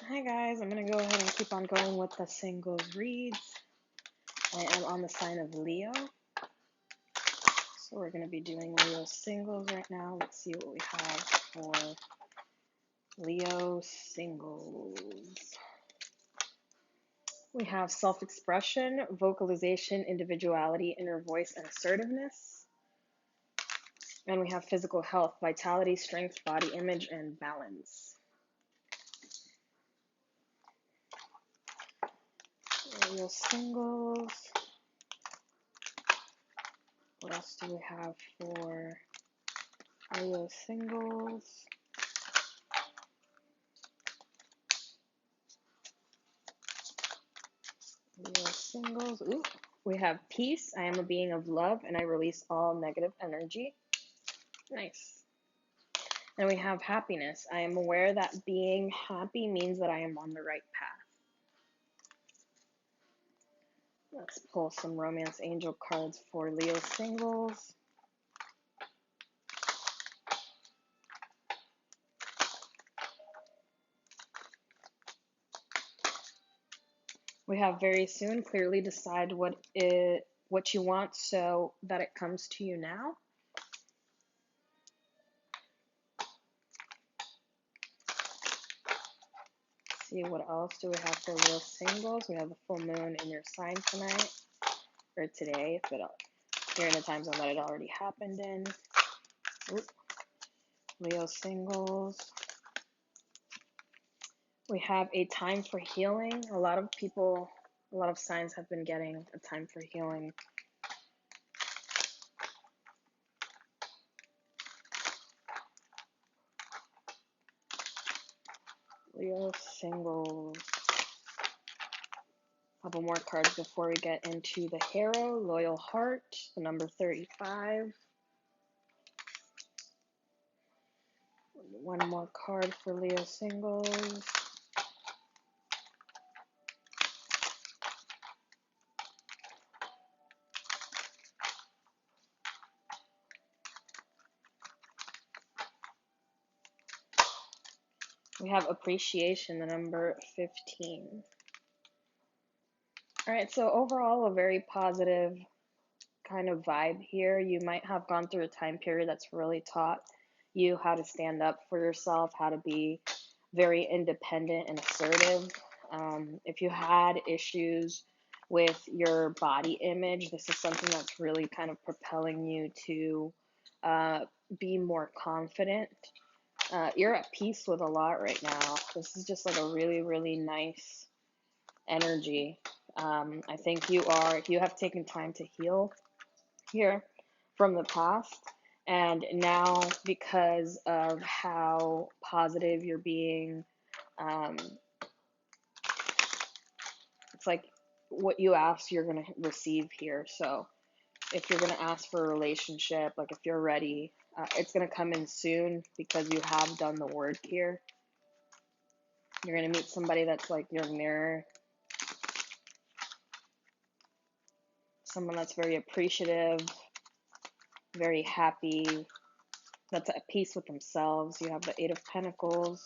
Hi guys, I'm going to go ahead and keep on going with the singles reads. I am on the sign of Leo, so we're going to be doing Leo singles right now. Let's see what we have for Leo singles. We have self-expression, vocalization, individuality, inner voice, and assertiveness. And we have physical health, vitality, strength, body image, and balance. Leo singles. What else do we have for Leo singles? Leo singles. Ooh. We have peace. I am a being of love and I release all negative energy. Nice. And we have happiness. I am aware that being happy means that I am on the right path. Let's pull some romance angel cards for Leo singles. We have very soon. Clearly decide what you want so that it comes to you now. See what else do we have for Leo singles. We have the full moon in your sign tonight or today, if you're in a time zone that it already happened in. Oop. Leo singles. We have a time for healing. A lot of signs have been getting a time for healing. Leo singles. A couple more cards before we get into the Hero. Loyal Heart, the number 35. One more card for Leo singles. We have Appreciation, the number 15. All right, so overall, a very positive kind of vibe here. You might have gone through a time period that's really taught you how to stand up for yourself, how to be very independent and assertive. If you had issues with your body image, this is something that's really kind of propelling you to be more confident. You're at peace with a lot right now. This is just like a really, really nice energy. I think you have taken time to heal here from the past. And now, because of how positive you're being, it's like what you ask, you're going to receive here. So if you're going to ask for a relationship, like if you're ready, it's going to come in soon because you have done the work here. You're going to meet somebody that's like your mirror. Someone that's very appreciative, very happy, that's at peace with themselves. You have the Eight of Pentacles.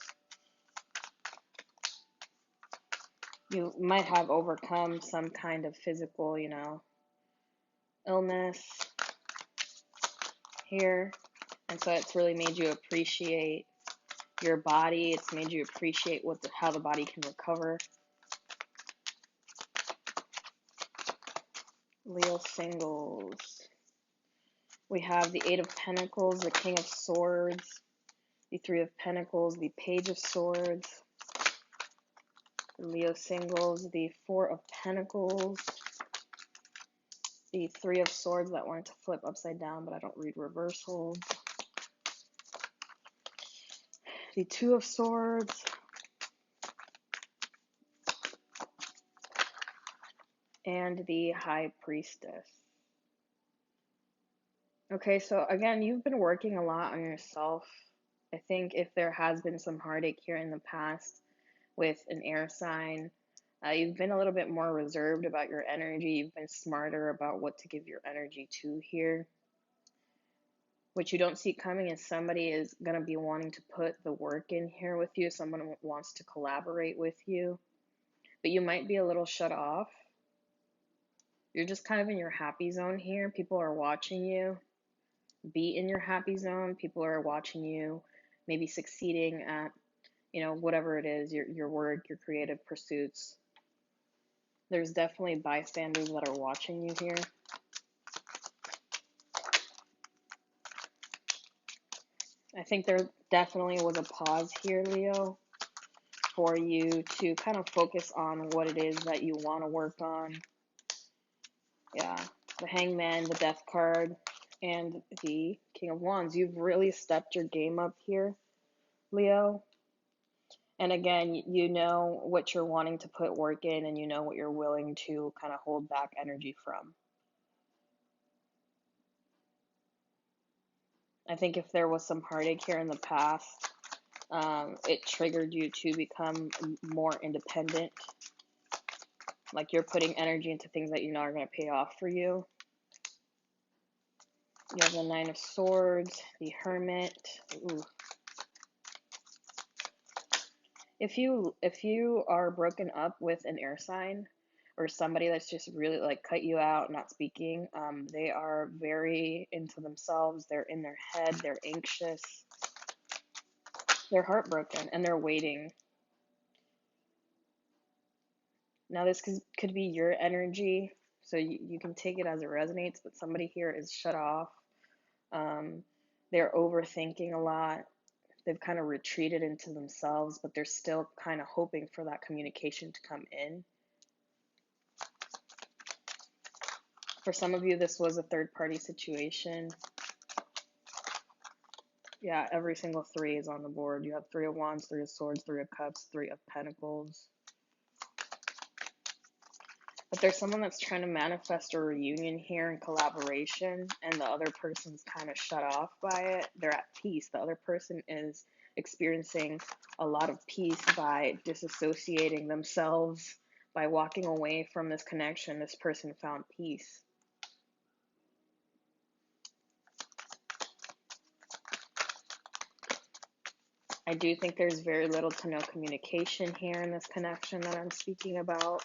You might have overcome some kind of physical, illness here. And so it's really made you appreciate your body. It's made you appreciate how the body can recover. Leo singles. We have the Eight of Pentacles, the King of Swords, the Three of Pentacles, the Page of Swords. Leo singles, the Four of Pentacles, the Three of Swords that wanted to flip upside down, but I don't read reversals. The Two of Swords, and the High Priestess. Okay, so again, you've been working a lot on yourself. I think if there has been some heartache here in the past with an air sign, you've been a little bit more reserved about your energy. You've been smarter about what to give your energy to here. What you don't see coming is somebody is going to be wanting to put the work in here with you. Someone wants to collaborate with you, but you might be a little shut off. You're just kind of in your happy zone here. People are watching you be in your happy zone. People are watching you maybe succeeding at, whatever it is, your work, your creative pursuits. There's definitely bystanders that are watching you here. I think there definitely was a pause here, Leo, for you to kind of focus on what it is that you want to work on. Yeah, the Hangman, the Death card, and the King of Wands. You've really stepped your game up here, Leo. And again, you know what you're wanting to put work in, and you know what you're willing to kind of hold back energy from. I think if there was some heartache here in the past, it triggered you to become more independent. Like you're putting energy into things that you know are going to pay off for you. You have the Nine of Swords, the Hermit. Ooh. If you are broken up with an air sign or somebody that's just really like cut you out, not speaking, they are very into themselves. They're in their head. They're anxious. They're heartbroken and they're waiting. Now this could be your energy, so you can take it as it resonates. But somebody here is shut off. They're overthinking a lot. They've kind of retreated into themselves, but they're still kind of hoping for that communication to come in. For some of you, this was a third-party situation. Yeah, every single three is on the board. You have Three of Wands, Three of Swords, Three of Cups, Three of Pentacles. But there's someone that's trying to manifest a reunion here in collaboration, and the other person's kind of shut off by it. They're at peace. The other person is experiencing a lot of peace by disassociating themselves, by walking away from this connection. This person found peace. I do think there's very little to no communication here in this connection that I'm speaking about,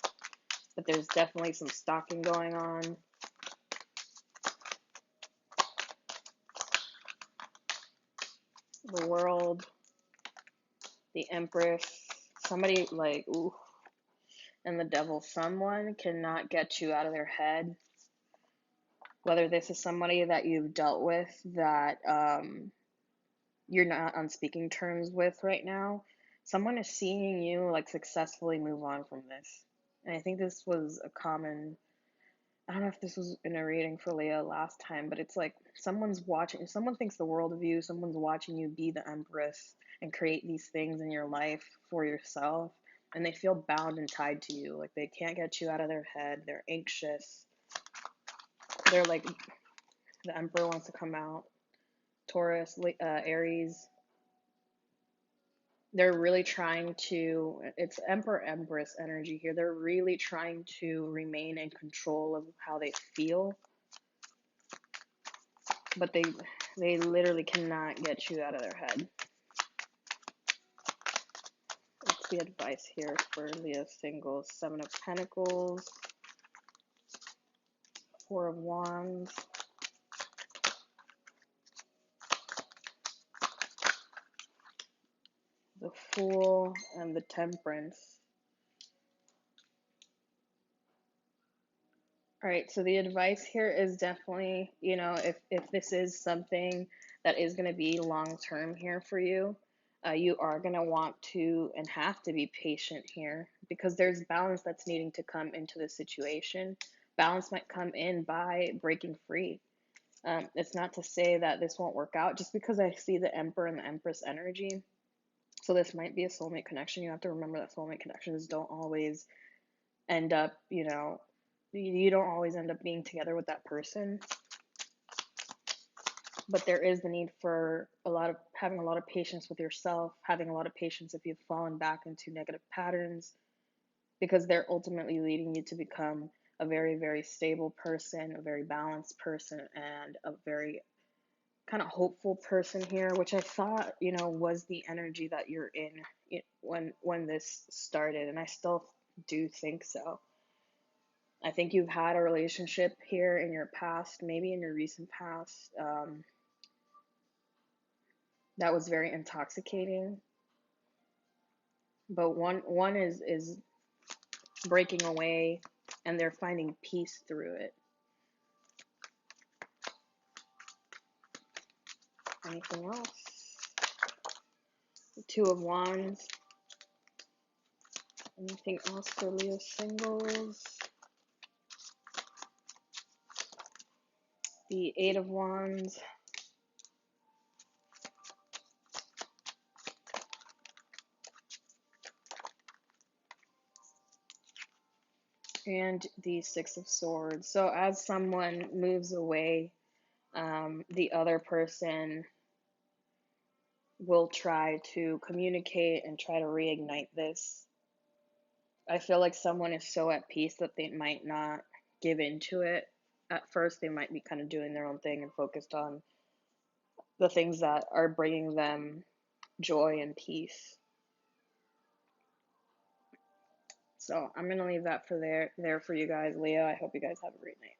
but there's definitely some stalking going on. The World, the Empress, somebody like, ooh, and the Devil. Someone cannot get you out of their head. Whether this is somebody that you've dealt with that you're not on speaking terms with right now, someone is seeing you like successfully move on from this. And I think this was a common, I don't know if this was in a reading for Leah last time, but it's like someone's watching, someone thinks the world of you, someone's watching you be the Empress and create these things in your life for yourself, and they feel bound and tied to you. Like they can't get you out of their head. They're anxious. They're like, the Emperor wants to come out. Taurus, Aries, they're really trying to, it's Emperor Empress energy here. They're really trying to remain in control of how they feel, but they literally cannot get you out of their head. What's the advice here for Leo singles? Seven of Pentacles, Four of Wands, the Fool, and the Temperance. All right, so the advice here is definitely, if this is something that is going to be long term here for you, you are going to want to and have to be patient here because there's balance that's needing to come into the situation. Balance might come in by breaking free. It's not to say that this won't work out just because I see the Emperor and the Empress energy. So this might be a soulmate connection. You have to remember that soulmate connections don't always end up, you don't always end up being together with that person. But there is the need for having a lot of patience with yourself, having a lot of patience if you've fallen back into negative patterns, because they're ultimately leading you to become a very, very stable person, a very balanced person, and a very kind of hopeful person here, which I thought, was the energy that you're in when this started, and I still do think so. I think you've had a relationship here in your past, maybe in your recent past, that was very intoxicating. But one is breaking away, and they're finding peace through it. Anything else? The Two of Wands. Anything else for Leo singles? The Eight of Wands. And the Six of Swords. So as someone moves away, the other person will try to communicate and try to reignite this. I feel like someone is so at peace that they might not give into it. At first, they might be kind of doing their own thing and focused on the things that are bringing them joy and peace. So I'm going to leave that for there for you guys, Leo. I hope you guys have a great night.